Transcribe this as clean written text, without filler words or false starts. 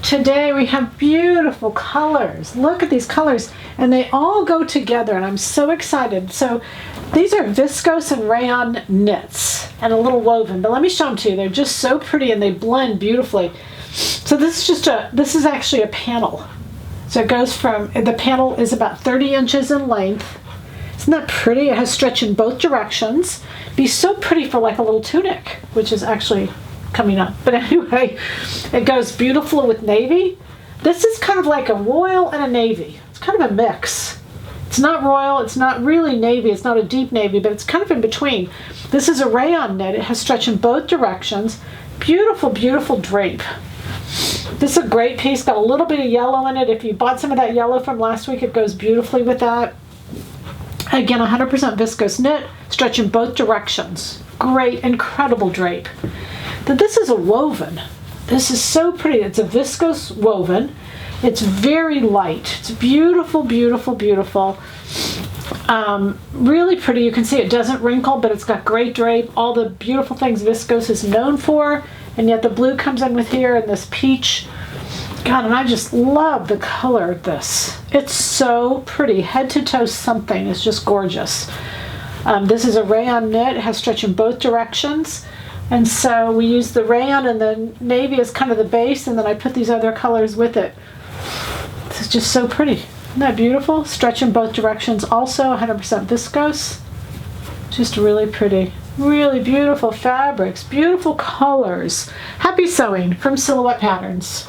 Today we have beautiful colors. Look at these colors, and they all go together, and I'm so excited. So these are viscose and rayon knits and a little woven, but let me show them to you. They're just so pretty and they blend beautifully. So this is actually a panel. So it goes from, the panel is about 30 inches in length. Isn't that pretty? It has stretch in both directions. Be so pretty for like a little tunic, which is actually coming up. But anyway, it goes beautiful with navy. This is kind of like a royal and a navy. It's kind of a mix. It's not royal, it's not really navy, it's not a deep navy, but it's kind of in between. This is a rayon knit. It has stretch in both directions. Beautiful, beautiful drape. This is a great piece. Got a little bit of yellow in it. If you bought some of that yellow from last week, it goes beautifully with that. Again, 100% viscose knit, stretch in both directions. Great, incredible drape. But this is a woven. This is so pretty. It's a viscose woven. It's very light. It's beautiful, beautiful, beautiful. Really pretty. You can see it doesn't wrinkle, but it's got great drape. All the beautiful things viscose is known for, and yet the blue comes in with here and this peach. God, and I just love the color of this. It's so pretty. Head to toe something. It's just gorgeous. This is a rayon knit. It has stretch in both directions. And so we use the rayon and the navy as kind of the base, and then I put these other colors with it. This is just so pretty. Isn't that beautiful? Stretch in both directions. Also 100% viscose. Just really pretty. Really beautiful fabrics. Beautiful colors. Happy sewing from Silhouette Patterns.